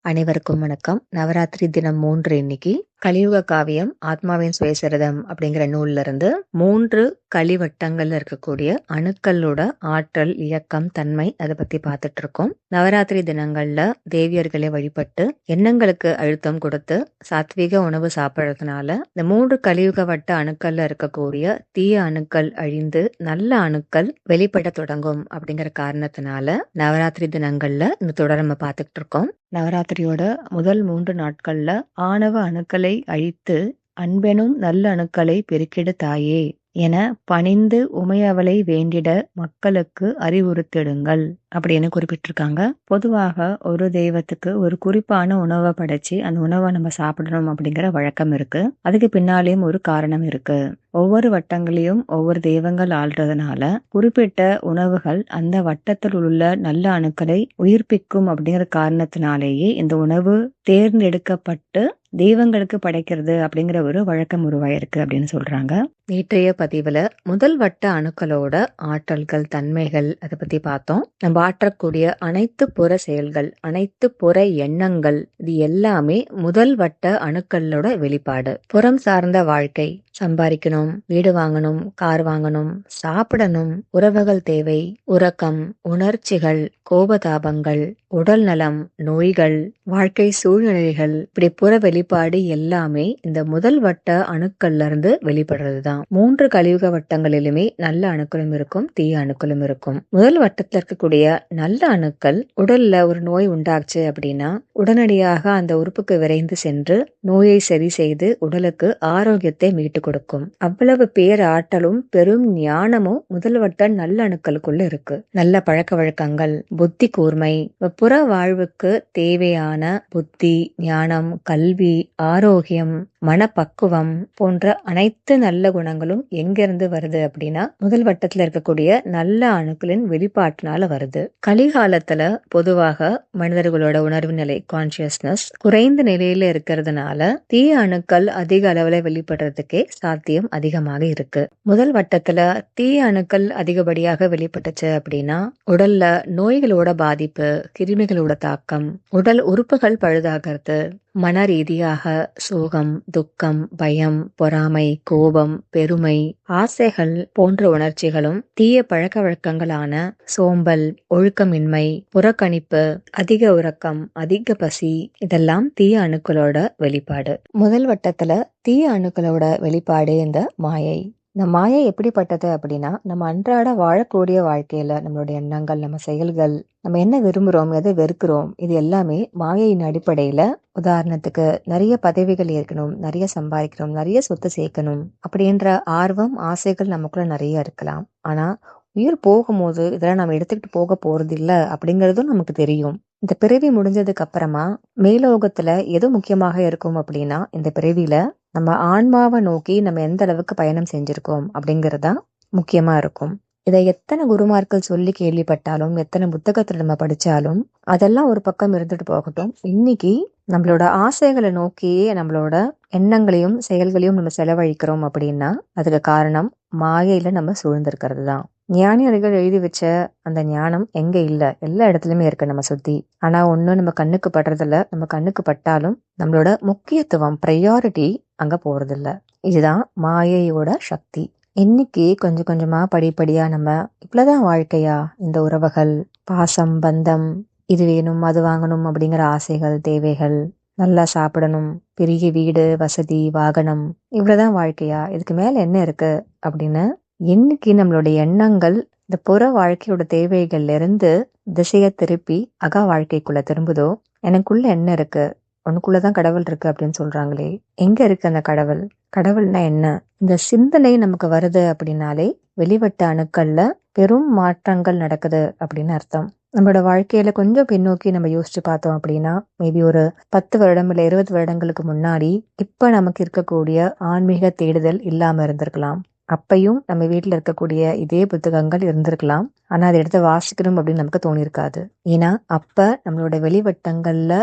அனைவருக்கும் வணக்கம். நவராத்திரி தினம் 3 இன்னைக்கு. கலியுக காவியம் ஆத்மாவின் சுயசரிதம் அப்படிங்கிற நூல்ல இருந்து 3 கலிவட்டங்கள்ல இருக்கக்கூடிய அணுக்களோட ஆற்றல், இயக்கம், தன்மை அதை பத்தி பார்த்துட்டு இருக்கோம். நவராத்திரி தினங்கள்ல தேவியர்களை வழிபட்டு எண்ணங்களுக்கு அழுத்தம் கொடுத்து சாத்வீக உணவு சாப்பிட்றதுனால இந்த 3 கலியுக வட்ட அணுக்கள்ல இருக்கக்கூடிய தீய அணுக்கள் அழிந்து நல்ல அணுக்கள் வெளிப்பட தொடங்கும் அப்படிங்கிற காரணத்தினால நவராத்திரி தினங்கள்ல இந்த தொடர் நம்ம பார்த்துக்கிட்டு இருக்கோம். நவராத்திரியோட முதல் 3 நாட்கள்ல ஆணவ அணுக்களை அழித்து அன்பெனும் நல்ல அணுக்களை பெருக்கிடு தாயே என பணிந்து உமையவளை வேண்டிட மக்களுக்கு அறிவுறுத்திடுங்கள் அப்படின்னு குறிப்பிட்டிருக்காங்க. பொதுவாக ஒரு தெய்வத்துக்கு ஒரு குறிப்பான உணவை படைச்சு அந்த உணவை நம்ம சாப்பிடணும் அப்படிங்கிற வழக்கம் இருக்கு. அதுக்கு பின்னாலேயும் ஒரு காரணம் இருக்கு. ஒவ்வொரு வட்டங்களையும் ஒவ்வொரு தெய்வங்கள் ஆள்றதுனால குறிப்பிட்ட உணவுகள் அந்த வட்டத்தில் உள்ள நல்ல அணுக்களை உயிர்ப்பிக்கும் அப்படிங்கிற காரணத்தினாலேயே இந்த உணவு தேர்ந்தெடுக்கப்பட்டு தெய்வங்களுக்கு படைக்கிறது அப்படிங்கிற ஒரு வழக்கம் உருவாயிருக்கு அப்படின்னு சொல்றாங்க. நேற்றைய பதிவுல முதல் வட்ட அணுக்களோட ஆற்றல்கள், தன்மைகள் அதை பத்தி பார்த்தோம். நம்ம ஆற்றக்கூடிய அனைத்து புற செயல்கள், அனைத்து புற எண்ணங்கள், இது எல்லாமே முதல் வட்ட அணுக்களோட வெளிப்பாடு. புறம் சார்ந்த வாழ்க்கை, சம்பாதிக்கணும், வீடு வாங்கணும், கார் வாங்கணும், சாப்பிடணும், உறவுகள் தேவை, உறக்கம், உணர்ச்சிகள், கோபதாபங்கள், உடல் நலம், நோய்கள், வாழ்க்கை சூழ்நிலைகள், இப்படி புற வெளிப்பாடு எல்லாமே இந்த முதல் வட்ட அணுக்கள்ல இருந்து வெளிப்படுறதுதான். 3 கலியுக வட்டங்களிலுமே நல்ல அணுக்களும் இருக்கும், தீய அணுக்களும் இருக்கும். முதல் வட்டத்துல இருக்கக்கூடிய நல்ல அணுக்கள் உடல்ல ஒரு நோய் உண்டாச்சு அப்படின்னா உடனடியாக அந்த உறுப்புக்கு விரைந்து சென்று நோயை சரி செய்து உடலுக்கு ஆரோக்கியத்தை மீட்டு கொடுக்கும். அவ்வளவு பேராற்றலும் பெரும் ஞானமும் முதல் வட்ட நல்ல அணுக்களுக்குள்ள இருக்கு. நல்ல பழக்க வழக்கங்கள், புத்தி கூர்மை, புற வாழ்வுக்கு தேவையான புத்தி, ஞானம், கல்வி, ஆரோக்கியம், மனப்பக்குவம் போன்ற அனைத்து நல்ல குணங்களும் எங்கிருந்து வருது அப்படின்னா முதல் வட்டத்துல இருக்கக்கூடிய நல்ல அணுக்களின் வெளிப்பாட்டினால வருது. கலிகாலத்துல பொதுவாக மனிதர்களோட உணர்வு நிலை, கான்சியஸ்னஸ் குறைந்த நிலையில இருக்கிறதுனால தீய அணுக்கள் அதிக அளவுல வெளிப்படுறதுக்கே சாத்தியம் அதிகமாக இருக்கு. முதல் வட்டத்துல தீய அணுக்கள் அதிகப்படியாக வெளிப்பட்டுச்சு அப்படின்னா உடல்ல நோய்களோட பாதிப்பு, கிருமிகளோட தாக்கம், உடல் உறுப்புகள் பழுதாகிறது, மன ரீதியாக சோகம், துக்கம், பயம், பொறாமை, கோபம், பெருமை, ஆசைகள் போன்ற உணர்ச்சிகளும் தீய பழக்க வழக்கங்களான சோம்பல், ஒழுக்கமின்மை, புறக்கணிப்பு, அதிக உறக்கம், அதிக பசி இதெல்லாம் தீய அணுக்களோட வெளிப்பாடு. முதல் வட்டத்துல தீய அணுக்களோட வெளிப்பாடு இந்த மாயை. இந்த மாயை எப்படிப்பட்டது அப்படின்னா நம்ம அன்றாட வாழக்கூடிய வாழ்க்கையில நம்மளுடைய எண்ணங்கள், நம்ம செயல்கள், நம்ம என்ன விரும்புறோம், எதை வெறுக்கிறோம், இது எல்லாமே மாயையின் அடிப்படையில. உதாரணத்துக்கு நிறைய பதவிகள் ஏற்கணும், நிறைய சம்பாதிக்கணும், நிறைய சொத்து சேர்க்கணும் அப்படின்ற ஆர்வம், ஆசைகள் நமக்குள்ள நிறைய இருக்கலாம். ஆனா உயிர் போகும்போது இதெல்லாம் நம்ம எடுத்துக்கிட்டு போக போறது இல்ல அப்படிங்கறதும் நமக்கு தெரியும். இந்த பிறவி முடிஞ்சதுக்கு அப்புறமா மேலோகத்துல எது முக்கியமாக இருக்கும் அப்படின்னா இந்த பிறவியில நம்ம ஆன்மாவை நோக்கி நம்ம எந்த அளவுக்கு பயணம் செஞ்சிருக்கோம் அப்படிங்கறதுதான் முக்கியமா இருக்கும். இதை எத்தனை குருமார்கள் சொல்லி கேள்விப்பட்டாலும், எத்தனை புத்தகத்துல நம்ம படிச்சாலும் அதெல்லாம் ஒரு பக்கம் இருந்துட்டு போகட்டும். இன்னைக்கு நம்மளோட ஆசைகளை நோக்கியே நம்மளோட எண்ணங்களையும் செயல்களையும் நம்ம செலவழிக்கிறோம் அப்படின்னா அதுக்கு காரணம் மாயையில நம்ம சூழ்ந்திருக்கிறது தான். ஞானியர்கள் எழுதி வச்ச அந்த ஞானம் எங்க இல்ல, எல்லா இடத்துலயுமே இருக்கு நம்ம சுத்தி. ஆனா ஒண்ணும் நம்ம கண்ணுக்கு படுறதில்ல. நம்ம கண்ணுக்கு பட்டாலும் நம்மளோட முக்கியத்துவம், ப்ரையாரிட்டி அங்க போறது இல்ல. இதுதான் மாயையோட சக்தி. இன்னைக்கு கொஞ்சம் கொஞ்சமா படிப்படியா நம்ம இவ்வளவுதான் வாழ்க்கையா, இந்த உறவுகள், பாசம், பந்தம், இது வேணும், அது வாங்கணும் அப்படிங்கிற ஆசைகள், தேவைகள், நல்லா சாப்பிடணும், பெரிய வீடு, வசதி, வாகனம், இவ்வளவுதான் வாழ்க்கையா, இதுக்கு மேல என்ன இருக்கு அப்படின்னு இன்னைக்கு நம்மளுடைய எண்ணங்கள் இந்த புற வாழ்க்கையோட தேவைகள்ல இருந்து திசைய திருப்பி அக வாழ்க்கைக்குள்ள திரும்புதோ, எனக்குள்ள என்ன இருக்கு, உனக்குள்ளதான் கடவுள் இருக்கு அப்படின்னு சொல்றாங்களே, எங்க இருக்கு அந்த கடவுள், கடவுள்னா என்ன, இந்த சிந்தனை நமக்கு வருது அப்படின்னாலே வெளிவட்ட அணுக்கள்ல பெரும் மாற்றங்கள் நடக்குது அப்படின்னு அர்த்தம். நம்மளோட வாழ்க்கையில கொஞ்சம் பின்னோக்கி நம்ம யோசிச்சு பார்த்தோம் அப்படின்னா மேபி ஒரு 10 வருடம் இல்ல 20 வருடங்களுக்கு முன்னாடி இப்ப நமக்கு இருக்கக்கூடிய ஆன்மீக தேடுதல் இல்லாம இருந்திருக்கலாம். அப்பையும் நம்ம வீட்டுல இருக்கக்கூடிய இதே புத்தகங்கள் இருந்திருக்கலாம். ஆனா அதை எடுத்து வாசிக்கணும் அப்படின்னு நமக்கு தோணியிருக்காது. ஏன்னா அப்ப நம்மளோட வெளிவட்டங்கள்ல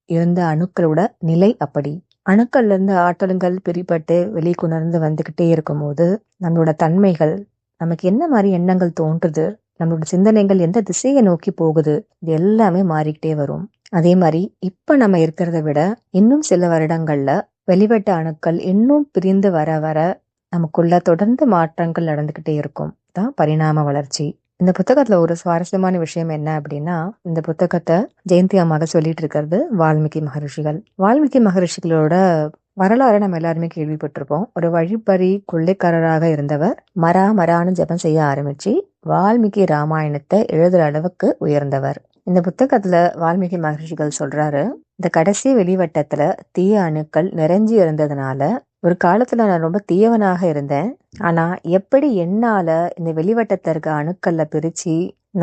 இருந்த அணுக்களோட நிலை அப்படி. அணுக்கள்ல இருந்து ஆற்றலுங்கள் பிரிப்பட்டு வெளிக்கொணர்ந்து வந்துகிட்டே இருக்கும் போது நம்மளோட தன்மைகள், நமக்கு என்ன மாதிரி எண்ணங்கள் தோன்றுது, நம்மளோட சிந்தனைகள் எந்த திசையை நோக்கி போகுது, இது எல்லாமே மாறிக்கிட்டே வரும். அதே மாதிரி இப்ப நம்ம இருக்கிறத விட இன்னும் சில வருடங்கள்ல வெளிவட்ட அணுக்கள் இன்னும் பிரிந்து வர வர நமக்குள்ள தொடர்ந்து மாற்றங்கள் நடந்துகிட்டே இருக்கும். தான் பரிணாம வளர்ச்சி. இந்த புத்தகத்துல ஒரு சுவாரஸ்யமான விஷயம் என்ன அப்படின்னா, இந்த புத்தகத்தை ஜெயந்தி அம்மாக சொல்லிட்டு இருக்கிறது வால்மீகி மகரிஷிகள். வால்மீகி மகரிஷிகளோட வரலாறு நம்ம எல்லாருமே கேள்விப்பட்டிருப்போம். ஒரு வழிப்பறி கொள்ளைக்காரராக இருந்தவர் மரான்னு ஜெபம் செய்ய ஆரம்பிச்சு வால்மீகி ராமாயணத்தை எழுதுற அளவுக்கு உயர்ந்தவர். இந்த புத்தகத்துல வால்மீகி மகரிஷிகள் சொல்றாரு, இந்த கடைசி வெளிவட்டத்துல தீய அணுக்கள் நிறைஞ்சி இருந்ததுனால ஒரு காலத்துல நான் ரொம்ப தீயவனாக இருந்தேன். ஆனா எப்படி என்னால இந்த வெளிவட்டத்துல இருக்க அணுக்கள்ல பிரிச்சு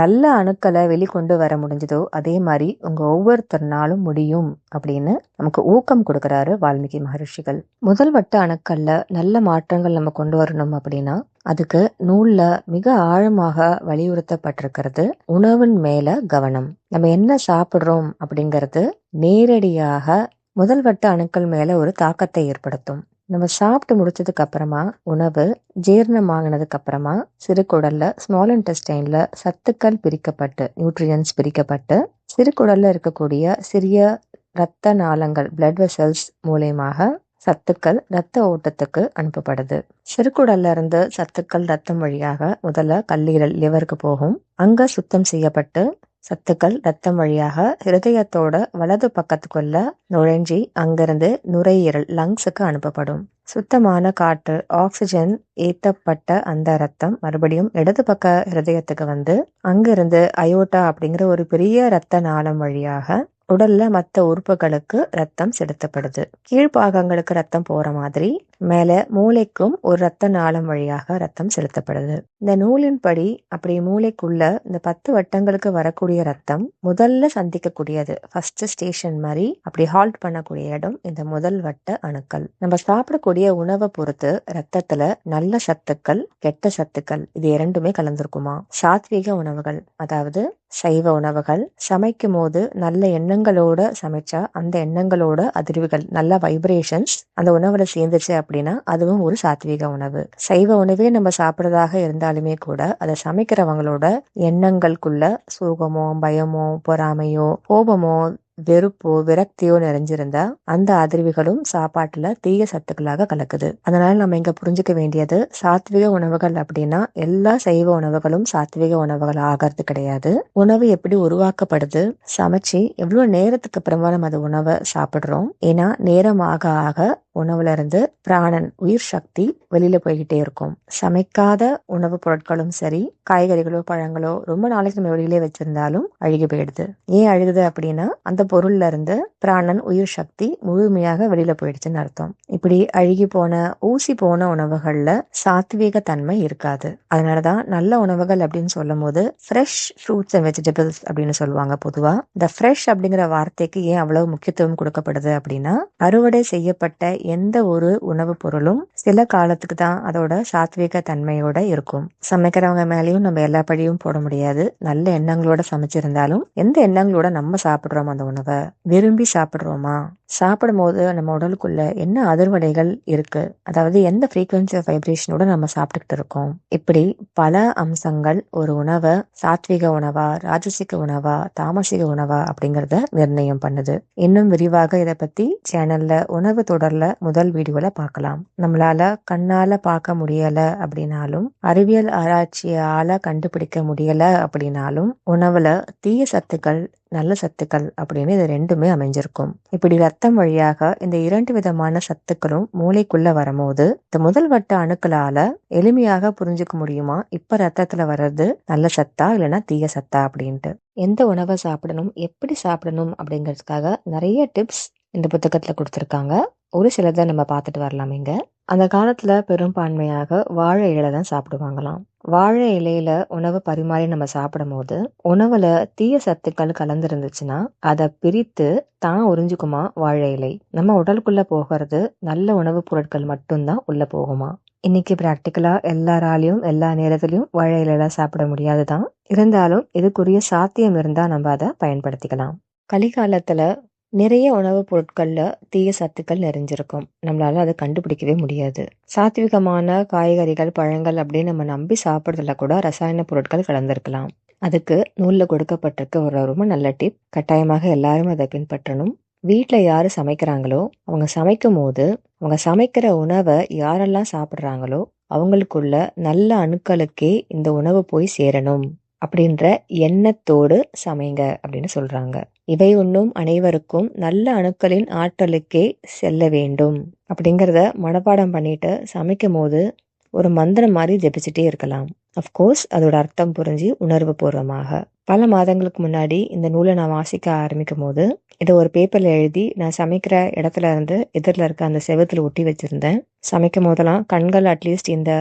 நல்ல அணுக்களை வெளிக்கொண்டு வர முடிஞ்சதோ அதே மாதிரி உங்க ஒவ்வொருத்தர்னாலும் முடியும் அப்படின்னு நமக்கு ஊக்கம் கொடுக்கறாரு வால்மீகி மகரிஷிகள். முதல் வட்ட அணுக்கள்ல நல்ல மாற்றங்கள் நம்ம கொண்டு வரணும் அப்படின்னா அதுக்கு நூல்ல மிக ஆழமாக வலியுறுத்தப்பட்டிருக்கிறது உணவின் மேல கவனம். நம்ம என்ன சாப்பிடுறோம் அப்படிங்கிறது நேரடியாக முதல் வட்ட அணுக்கள் மேல ஒரு தாக்கத்தை ஏற்படுத்தும். நம்ம சாப்பிட்டு முடிச்சதுக்கு அப்புறமா உணவு ஜீரணமாகினதுக்கு அப்புறமா சிறுகுடல்ல ஸ்மால் இன்டெஸ்டைன்ல சத்துக்கள் பிரிக்கப்பட்டு நியூட்ரியன்ஸ் பிரிக்கப்பட்டு சிறுகுடல்ல இருக்கக்கூடிய சிறிய இரத்த நாளங்கள் பிளட் வெசல்ஸ் மூலயமாக சத்துக்கள் இரத்த ஓட்டத்துக்கு அனுப்பப்படுது. சிறுகுடல்ல இருந்து சத்துக்கள் ரத்தம் வழியாக முதல்ல கல்லீரல் லிவருக்கு போகும். அங்க சுத்தம் செய்யப்பட்டு சத்துக்கள் ரத்தம் வழியாக ஹிருதயத்தோட வலது பக்கத்துக்குள்ள நுழைஞ்சி அங்கிருந்து நுரையீரல் லங்ஸுக்கு அனுப்பப்படும். சுத்தமான காற்று ஆக்சிஜன் ஏத்தப்பட்ட அந்த ரத்தம் மறுபடியும் இடது பக்க ஹிருதயத்துக்கு வந்து அங்கிருந்து அயோட்டா அப்படிங்கிற ஒரு பெரிய இரத்த நாளம் வழியாக உடல்ல மற்ற உறுப்புகளுக்கு ரத்தம் செலுத்தப்படுது. கீழ்பாகங்களுக்கு ரத்தம் போற மாதிரி மேல மூளைக்கும் ஒரு ரத்த நாளம் வழியாக ரத்தம் செலுத்தப்படுது. இந்த நூலின்படி அப்படி மூளைக்குள்ள இந்த 10 வட்டங்களுக்கு வரக்கூடிய ரத்தம் முதல்ல சந்திக்கக்கூடியது ஃபர்ஸ்ட் ஸ்டேஷன் மாதிரி அப்படி ஹால்ட் பண்ணக்கூடிய இடம் இந்த முதல் வட்ட அணுக்கள். நம்ம சாப்பிடக்கூடிய உணவை பொறுத்து ரத்தத்துல நல்ல சத்துக்கள் கெட்ட சத்துக்கள் இது இரண்டுமே கலந்திருக்குமா. சாத்வீக உணவுகள் அதாவது சைவ உணவுகள் சமைக்கும் போது நல்ல எண்ணங்களோட சமைச்சா அந்த எண்ணங்களோட அதிர்வுகள் நல்ல வைப்ரேஷன்ஸ் அந்த உணவுல சேர்ந்துச்சு அப்படின்னா அதுவும் ஒரு சாத்வீக உணவு. சைவ உணவே நம்ம சாப்பிட்றதாக இருந்தாலுமே கூட அதை சமைக்கிறவங்களோட எண்ணங்களுக்குள்ள சோகமோ பயமோ பொறாமையோ கோபமோ வெறுப்போ விரக்தியோ நிறைஞ்சிருந்தா அந்த அதிர்வுகளும் சாப்பாட்டுல தீய சத்துக்களாக கலக்குது. அதனால நம்ம இங்க புரிஞ்சுக்க வேண்டியது சாத்விக உணவுகள் அப்படின்னா எல்லா சைவ உணவுகளும் சாத்விக உணவுகள் ஆகிறது கிடையாது. உணவு எப்படி உருவாக்கப்படுது சமைச்சு எவ்வளவு நேரத்துக்கு அப்புறமா நம்ம அந்த உணவை சாப்பிடுறோம். ஏன்னா நேரம் ஆக ஆக உணவுல இருந்து பிராணன் உயிர் சக்தி வெளியில போய்கிட்டே இருக்கும். சமைக்காத உணவுப் பொருட்களும் சரி காய்கறிகளோ பழங்களோ ரொம்ப நாளைக்கு நம்ம வெளியிலே வச்சிருந்தாலும் அழுகி போயிடுது. ஏன் அழுகுது அப்படின்னா அந்த பொருள்ல இருந்து பிராணன் உயிர் சக்தி முழுமையாக வெளியில போயிடுச்சுன்னு அர்த்தம். இப்படி அழுகி போன ஊசி போன உணவுகள்ல சாத்வீக தன்மை இருக்காது. அதனாலதான் நல்ல உணவுகள் அப்படின்னு சொல்லும் போது ஃப்ரெஷ் ஃப்ரூட்ஸ் அண்ட் வெஜிடபிள்ஸ் அப்படின்னு சொல்லுவாங்க. பொதுவா இந்த ஃப்ரெஷ் அப்படிங்கிற வார்த்தைக்கு ஏன் அவ்வளவு முக்கியத்துவம் கொடுக்கப்படுது அப்படின்னா அறுவடை செய்யப்பட்ட எந்த ஒரு உணவுப் பொருளும் சில காலத்துக்கு தான் அதோட சாத்வீக தன்மையோட இருக்கும். சமைக்கிறவங்க மேலேயும் நம்ம எல்லா படியும் போட முடியாது. நல்ல எண்ணங்களோட சமைச்சிருந்தாலும் எந்த எண்ணங்களோட நம்ம சாப்பிடுறோம் அந்த உணவை விரும்பி சாப்பிடுறோமா சாப்பிடும் போது நம்ம உடலுக்குள்ள என்ன அதிர்வலைகள் இருக்கு அதாவது எந்த ஃப்ரீக்வன்சி ஆஃப் வைப்ரேஷனோட நம்ம சாப்பிட்டுக்கிட்டு இருக்கோம். இப்படி பல அம்சங்கள் ஒரு உணவை சாத்விக உணவா ராஜசிக உணவா தாமசிக உணவா அப்படிங்கறத நிர்ணயம் பண்ணுது. இன்னும் விரிவாக இதை பத்தி சேனல்ல உணவு தொடர்ல முதல் வீடியோல பார்க்கலாம். நம்மளால கண்ணால பார்க்க முடியல அப்படின்னாலும் அறிவியல் ஆராய்ச்சியால கண்டுபிடிக்க முடியல அப்படின்னாலும் உணவுல தீய சத்துக்கள் நல்ல சத்துக்கள் அப்படின்னு இது ரெண்டுமே அமைஞ்சிருக்கும். இப்படி ரத்தம் வழியாக இந்த 2 விதமான சத்துக்களும் மூளைக்குள்ள வரும்போது இந்த முதல் வட்ட அணுக்களால எளிமையாக புரிஞ்சுக்க முடியுமா இப்ப ரத்தத்துல வர்றது நல்ல சத்தா இல்லைன்னா தீய சத்தா அப்படின்ட்டு. எந்த உணவை சாப்பிடணும் எப்படி சாப்பிடணும் அப்படிங்கிறதுக்காக நிறைய டிப்ஸ் இந்த புத்தகத்துல கொடுத்துருக்காங்க. ஒரு சிலதை நம்ம பார்த்துட்டு வரலாம். இங்க அந்த காலத்துல பெரும்பான்மையாக வாழை இலையில தான் சாப்பிடுவாங்களாம். வாழை இலையில உணவு பரிமாறி நம்ம சாப்பிடும் போது உணவுல தீய சத்துக்கள் கலந்துருந்துச்சுன்னா அதை பிரித்து தான் உறிஞ்சுக்குமா வாழை இலை. நம்ம உடலுக்குள்ள போகிறது நல்ல உணவுப் பொருட்கள் மட்டும்தான் உள்ள போகுமா. இன்னைக்கு பிராக்டிக்கலா எல்லாராலையும் எல்லா நேரத்திலையும் வாழை இலையில சாப்பிட முடியாதுதான். இருந்தாலும் இதுக்குரிய சாத்தியம் இருந்தா நம்ம அதை பயன்படுத்திக்கலாம். கலிகாலத்துல நிறைய உணவுப் பொருட்கள்ல தீய சத்துக்கள் நிறைஞ்சிருக்கும். நம்மளால அதை கண்டுபிடிக்கவே முடியாது. சாத்விகமான காய்கறிகள் பழங்கள் அப்படின்னு நம்ம நம்பி சாப்பிட்றதுல கூட ரசாயன பொருட்கள் கலந்திருக்கலாம். அதுக்கு நூல்ல கொடுக்கப்பட்டிருக்க ஒரு ரொம்ப நல்ல டிப். கட்டாயமாக எல்லாரும் அதை பின்பற்றணும். வீட்ல யாரு சமைக்கிறாங்களோ, அவங்க சமைக்கும்போது, அவங்க சமைக்கிற உணவ யாரெல்லாம் சாப்பிடுறாங்களோ, அவங்களுக்குள்ள நல்ல அணுக்களுக்கே இந்த உணவு போய் சேரணும் அப்படின்ற எண்ணத்தோடு சமைங்க அப்படின்னு சொல்றாங்க. இவை உண்ணும் அனைவருக்கும் நல்ல அணுக்களின் ஆற்றலுக்கே செல்ல வேண்டும் அப்படிங்கிறத மனப்பாடம் பண்ணிட்டு சமைக்கும்போது ஒரு மந்திரம் மாதிரி ஜெபிச்சுட்டே இருக்கலாம். அஃப்கோர்ஸ் அதோட அர்த்தம் புரிஞ்சு உணர்வு பூர்வமாக. பல மாதங்களுக்கு முன்னாடி இந்த நூலை நான் வாசிக்க ஆரம்பிக்கும் போது இதை ஒரு பேப்பர்ல எழுதி நான் சமைக்கிற இடத்துல இருந்து எதிரில் இருக்க அந்த செவத்துல ஒட்டி வச்சிருந்தேன். சமைக்கும் போதெல்லாம் கண்கள் அட்லீஸ்ட் இந்த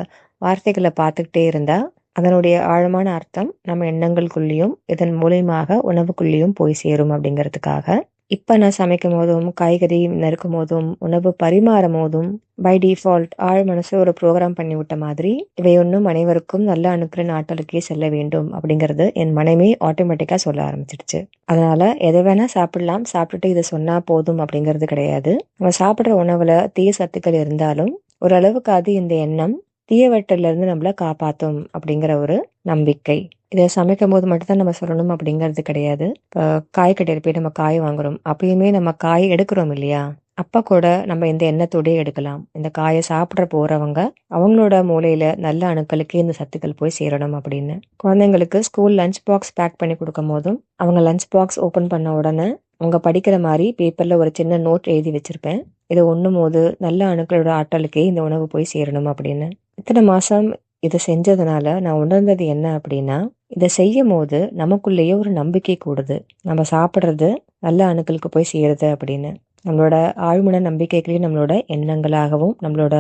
வார்த்தைகளை பார்த்துக்கிட்டே இருந்தா அதனுடைய ஆழமான அர்த்தம் நம்ம எண்ணங்களுக்குள்ளேயும் இதன் மூலியமாக உணவுக்குள்ளேயும் போய் சேரும் அப்படிங்கிறதுக்காக. இப்ப நான் சமைக்கும் போதும், காய்கறி நறுக்கும் போதும், உணவு பரிமாறும் போதும் பை டிஃபால்ட் ஆழ் மனசு ஒரு ப்ரோக்ராம் பண்ணி விட்ட மாதிரி இவை ஒன்றும் அனைவருக்கும் நல்ல அணுக்களின் ஆற்றலுக்கே செல்ல வேண்டும் அப்படிங்கிறது என் மனமே ஆட்டோமேட்டிக்கா சொல்ல ஆரம்பிச்சிடுச்சு. அதனால எதை வேணா சாப்பிடலாம், சாப்பிட்டுட்டு இதை சொன்னா போதும் அப்படிங்கிறது கிடையாது. நம்ம சாப்பிட்ற உணவுல தீய சத்துக்கள் இருந்தாலும் ஓரளவுக்கு அது இந்த எண்ணம் தீயவற்றில இருந்து நம்மள காப்பாத்தும் அப்படிங்கிற ஒரு நம்பிக்கை. இதை சமைக்கும் போது மட்டும்தான் நம்ம சொல்லணும் அப்படிங்கிறது கிடையாது. இப்போ காய் கடையில் போய் நம்ம காய் வாங்குறோம், அப்பயுமே நம்ம காய் எடுக்கிறோம் இல்லையா, அப்ப கூட நம்ம இந்த எண்ணத்தோடய எடுக்கலாம். இந்த காயை சாப்பிட போறவங்க அவங்களோட மூளையில நல்ல அணுக்களுக்கு இந்த சத்துக்கள் போய் சேரணும் அப்படின்னு. குழந்தைங்களுக்கு ஸ்கூல் லஞ்ச் பாக்ஸ் பேக் பண்ணி கொடுக்கும் போதும் அவங்க லஞ்ச் பாக்ஸ் ஓபன் பண்ண உடனே அவங்க படிக்கிற மாதிரி பேப்பர்ல ஒரு சின்ன நோட் எழுதி வச்சிருப்பேன். இதை உண்ணும் போது நல்ல அணுக்களோட ஆற்றலுக்கே இந்த உணவு போய் சேரணும் அப்படின்னு. இத்தனை மாசம் இதை செஞ்சதுனால நான் உணர்ந்தது என்ன அப்படின்னா, இதை செய்யும் போது நமக்குள்ளேயே ஒரு நம்பிக்கை கூடுது. நம்ம சாப்பிட்றது நல்ல அணுக்களுக்கு போய் சேருது அப்படின்னு. நம்மளோட ஆழ்மன நம்பிக்கைகளையும் நம்மளோட எண்ணங்களாகவும் நம்மளோட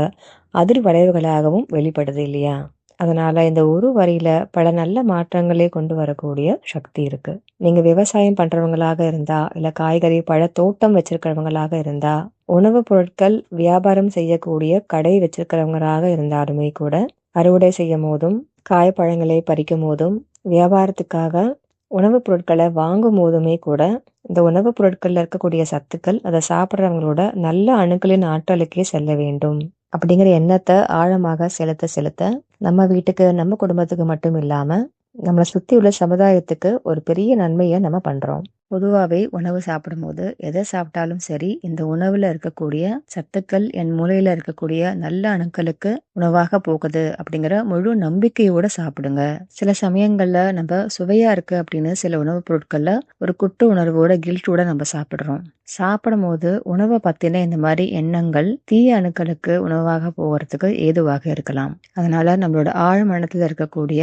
அதிர்வளைவுகளாகவும் வெளிப்படுது இல்லையா. அதனால இந்த ஒரு வரியில பல நல்ல மாற்றங்களே கொண்டு வரக்கூடிய சக்தி இருக்கு. நீங்க விவசாயம் பண்றவங்களாக இருந்தா, இல்ல காய்கறி பழ தோட்டம் வச்சிருக்கிறவங்களாக இருந்தா, உணவுப் பொருட்கள் வியாபாரம் செய்யக்கூடிய கடை வச்சிருக்கிறவங்களாக இருந்தாலுமே கூட, அறுவடை செய்யும் போதும் காய்பழங்களை பறிக்கும் போதும் வியாபாரத்துக்காக உணவுப் பொருட்களை வாங்கும் போதுமே கூட இந்த உணவுப் பொருட்கள்ல இருக்கக்கூடிய சத்துக்கள் அதை சாப்பிட்றவங்களோட நல்ல அணுக்களின் ஆற்றலுக்கே செல்ல வேண்டும் அப்படிங்கிற எண்ணத்தை ஆழமாக செலுத்த செலுத்த நம்ம வீட்டுக்கு நம்ம குடும்பத்துக்கு மட்டும் இல்லாம நம்மளை சுத்தி உள்ள சமுதாயத்துக்கு ஒரு பெரிய நன்மையை நம்ம பண்றோம். பொதுவாகவே உணவு சாப்பிடும்போது எதை சாப்பிட்டாலும் சரி, இந்த உணவுல இருக்கக்கூடிய சத்துக்கள் என் மூளையில இருக்கக்கூடிய நல்ல அணுக்களுக்கு உணவாக போகுது அப்படிங்கிற முழு நம்பிக்கையோட சாப்பிடுங்க. சில சமயங்கள்ல நம்ம சுவையா இருக்கு அப்படின்னு சில உணவுப் பொருட்கள்ல ஒரு குற்ற உணர்வோட கில்ட்டோட நம்ம சாப்பிடுறோம். சாப்பிடும் போது உணவை பத்தின இந்த மாதிரி எண்ணங்கள் தீய அணுக்களுக்கு உணவாக போகிறதுக்கு ஏதுவாக இருக்கலாம். அதனால நம்மளோட ஆழ் மனத்துல இருக்கக்கூடிய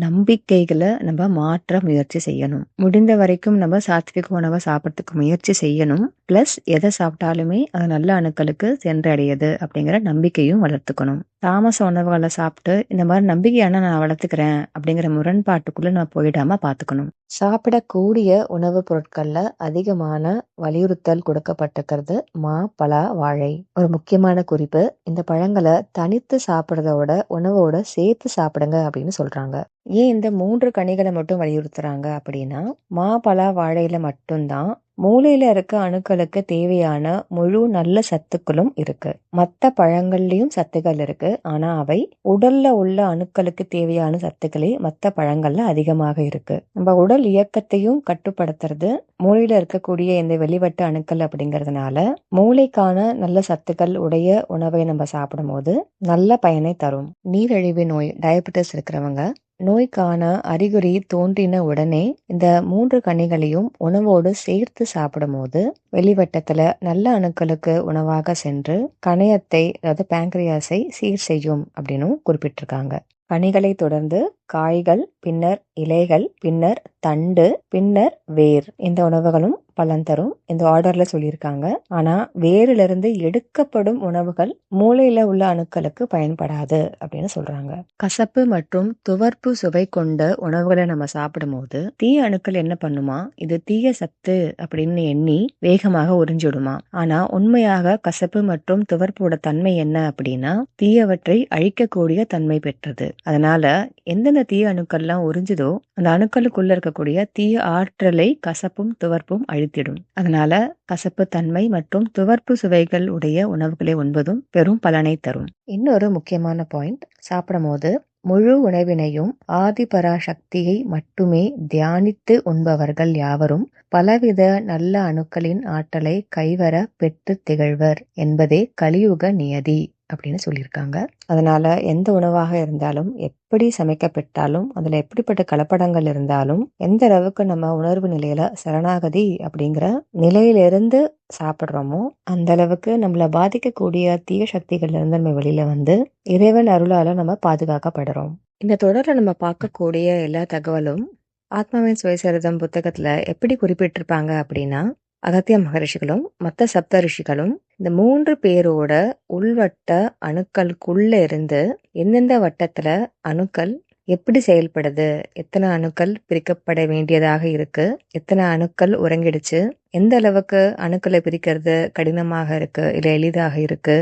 நம்பிக்கைகளை நம்ம மாற்ற முயற்சி செய்யணும். முடிந்த வரைக்கும் நம்ம சாத்விக உணவை சாப்பிட்றதுக்கு முயற்சி செய்யணும். பிளஸ் எதை சாப்பிட்டாலுமே அது நல்ல அணுக்களுக்கு சென்றடையுது அப்படிங்கிற நம்பிக்கையும் வளர்த்துக்கணும். தாமச உணவுகளை சாப்பிட்டு இந்த மாதிரி நம்பிக்கையான நான் வளர்த்துக்கிறேன் அப்படிங்கிற முரண்பாட்டுக்குள்ள நான் போயிடாம பாத்துக்கணும். சாப்பிடக்கூடிய உணவுப் பொருட்கள்ல அதிகமான வலியுறுத்தல் கொடுக்கப்பட்டிருக்கிறது மா, பலா, வாழை. ஒரு முக்கியமான குறிப்பு, இந்த பழங்களை தனித்து சாப்பிட்றதோட உணவோட சேர்த்து சாப்பிடுங்க அப்படின்னு சொல்றாங்க. ஏன் இந்த 3 கனிகளை மட்டும் வலியுறுத்துறாங்க அப்படின்னா, மா, பலா, வாழையில மட்டும்தான் மூளையில இருக்க அணுக்களுக்கு தேவையான முழு நல்ல சத்துக்களும் இருக்கு. மற்ற பழங்கள்லயும் சத்துக்கள் இருக்கு, ஆனா அவை உடல்ல உள்ள அணுக்களுக்கு தேவையான சத்துக்களே மற்ற பழங்கள்ல அதிகமாக இருக்கு. நம்ம உடல் இயக்கத்தையும் கட்டுப்படுத்துறது மூளையில இருக்கக்கூடிய இந்த வெளிவட்ட அணுக்கள் அப்படிங்கறதுனால மூளைக்கான நல்ல சத்துக்கள் உடைய உணவை நம்ம சாப்பிடும் போது நல்ல பயனை தரும். நீரிழிவு நோய், டயபெட்டிஸ் இருக்கிறவங்க நோய்க்கான அறிகுறி தோன்றின உடனே இந்த 3 கனிகளையும் உணவோடு சேர்த்து சாப்பிடும் போது வெளிவட்டத்துல நல்ல அணுக்களுக்கு உணவாக சென்று கணையத்தை, அதாவது பேங்க்ரியாஸை சீர் செய்யும் அப்படின்னு குறிப்பிட்டிருக்காங்க. கனிகளை தொடர்ந்து காய்கள், பின்னர் இலைகள், பின்னர் தண்டு, பின்னர் வேர், இந்த உணவுகளும் பலன் தரும். இந்த ஆர்டர்ல சொல்லியிருக்காங்க. ஆனா வேரிலிருந்து எடுக்கப்படும் உணவுகள் மூளையில உள்ள அணுக்களுக்கு பயன்படாது அப்படின்னு சொல்றாங்க. கசப்பு மற்றும் துவர்ப்பு சுவை கொண்ட உணவுகளை நம்ம சாப்பிடும் போது தீய அணுக்கள் என்ன பண்ணுமா, இது தீய சத்து அப்படின்னு எண்ணி வேகமாக உறிஞ்சிடுமா. ஆனா உண்மையாக கசப்பு மற்றும் துவர்ப்போட தன்மை என்ன அப்படின்னா தீயவற்றை அழிக்கக்கூடிய தன்மை பெற்றது. அதனால எந்தெந்த தீய அணுக்கள்லாம் உறிஞ்சுதோ அந்த அணுக்களுக்குள்ள இருக்கக்கூடிய தீய ஆற்றலை கசப்பும் துவர்ப்பும் அழித்திடும். அதனால கசப்பு தன்மை மற்றும் துவர்ப்பு சுவைகள் உடைய உணவுகளை உண்பதும் பெரும் பலனை தரும். இன்னொரு முக்கியமான பாயிண்ட், சாப்பிடும் போது முழு உணவினையும் ஆதிபராசக்தியை மட்டுமே தியானித்து உண்பவர்கள் யாவரும் பலவித நல்ல அணுக்களின் ஆற்றலை கைவர பெற்று திகழ்வர் என்பதே கலியுக நியதி அப்படின்னு சொல்லியிருக்காங்க. அதனால எந்த உணவாக இருந்தாலும், எப்படி சமைக்கப்பட்டாலும், அதுல எப்படிப்பட்ட கலப்படங்கள் இருந்தாலும், எந்த அளவுக்கு நம்ம உணர்வு நிலையில சரணாகதி அப்படிங்கிற நிலையிலிருந்து சாப்பிட்றோமோ அந்த அளவுக்கு நம்மள பாதிக்கக்கூடிய தீய சக்திகள்ல இருந்து நம்ம வெளியில வந்து இறைவன் அருளால நம்ம பாதுகாக்கப்படுறோம். இந்த தொடர்ல நம்ம பார்க்கக்கூடிய எல்லா தகவலும் ஆத்மாவின் சுயசரிதம் புத்தகத்துல எப்படி குறிப்பிட்டிருப்பாங்க அப்படின்னா, அகத்திய மகரிஷிகளும் மற்ற சப்த ரிஷிகளும் இந்த 3 பேரோட உள்வட்ட அணுக்களுக்குள்ள இருந்து எந்தெந்த வட்டத்துல அணுக்கள் எப்படி செயல்படுது, எத்தனை அணுக்கள் பிரிக்கப்பட வேண்டியதாக இருக்கு, எத்தனை அணுக்கள் உறங்கிடுச்சு, எந்த அளவுக்கு அணுக்களை பிரிக்கிறது கடினமாக இருக்கு இல்ல எளிதாக இருக்கு,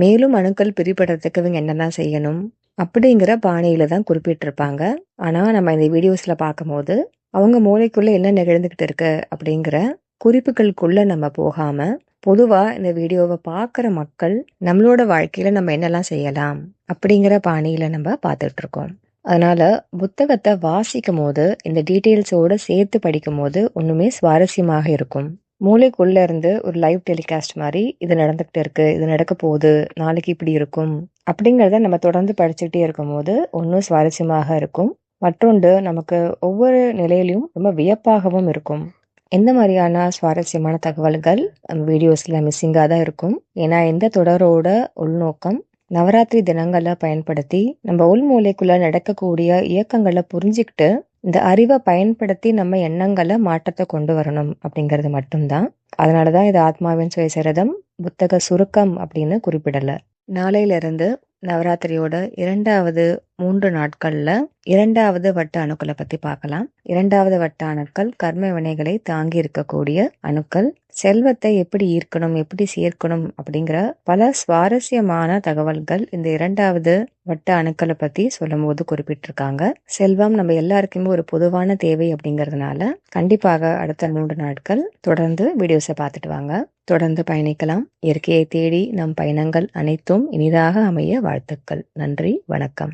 மேலும் அணுக்கள் பிரிபடுறதுக்கு இவங்க என்னெல்லாம் செய்யணும் அப்படிங்கிற பாணியில தான் குறிப்பிட்டிருப்பாங்க. ஆனா நம்ம இந்த வீடியோஸ்ல பார்க்கும்போது அவங்க மூளைக்குள்ள என்ன நிகழ்ந்துகிட்டு இருக்கு அப்படிங்கிற குறிப்புகளுக்குள்ள நம்ம போகாம, பொதுவா இந்த வீடியோவை பார்க்குற மக்கள் நம்மளோட வாழ்க்கையில நம்ம என்னெல்லாம் செய்யலாம் அப்படிங்கிற பாணியில நம்ம பார்த்துட்டு இருக்கோம். அதனால புத்தகத்தை வாசிக்கும் போது இந்த டீட்டெயில்ஸோட சேர்த்து படிக்கும் போது ஒண்ணுமே சுவாரஸ்யமாக இருக்கும். மூளைக்குள்ள இருந்து ஒரு லைவ் டெலிகாஸ்ட் மாதிரி இது நடந்துகிட்டு இருக்கு, இது நடக்க போகுது, நாளைக்கு இப்படி இருக்கும் அப்படிங்கிறத நம்ம தொடர்ந்து படிச்சுக்கிட்டே இருக்கும் போது ஒன்றும் சுவாரஸ்யமாக இருக்கும். மற்றொன்று நமக்கு ஒவ்வொரு நிலையிலையும் ரொம்ப வியப்பாகவும் இருக்கும். எந்த மாதிரியான சுவாரஸ்யமான தகவல்கள் வீடியோஸ்ல மிஸ்ஸிங்காக தான் இருக்கும். ஏன்னா இந்த தொடரோட உள்நோக்கம் நவராத்திரி தினங்களை பயன்படுத்தி நம்ம உள்மூளைக்குள்ள நடக்கக்கூடிய இயக்கங்களை புரிஞ்சுக்கிட்டு இந்த அறிவை பயன்படுத்தி நம்ம எண்ணங்களை மாற்றத்தை கொண்டு வரணும் அப்படிங்கிறது மட்டும்தான். அதனாலதான் இது ஆத்மாவின் சுயசரிதம் புத்தக சுருக்கம் அப்படின்னு குறிப்பிடல. நாளையிலிருந்து நவராத்திரியோட 2வது 3 நாட்கள்ல 2வது வட்ட அணுக்களை பத்தி பார்க்கலாம். 2வது வட்ட அணுக்கள் கர்ம வினைகளை தாங்கி இருக்கக்கூடிய அணுக்கள். செல்வத்தை எப்படி ஈர்க்கணும், எப்படி சேர்க்கணும் அப்படிங்கிற பல சுவாரஸ்யமான தகவல்கள் இந்த 2வது வட்ட அணுக்களை பத்தி சொல்லும் போது குறிப்பிட்டிருக்காங்க. செல்வம் நம்ம எல்லாருக்குமே ஒரு பொதுவான தேவை அப்படிங்கிறதுனால கண்டிப்பாக அடுத்த 3 நாட்கள் தொடர்ந்து வீடியோஸை பார்த்துட்டு வாங்க. தொடர்ந்து பயணிக்கலாம். இயற்கையை தேடி நம் பயணங்கள் அனைத்தும் இனிதாக அமைய வாழ்த்துக்கள். நன்றி, வணக்கம்.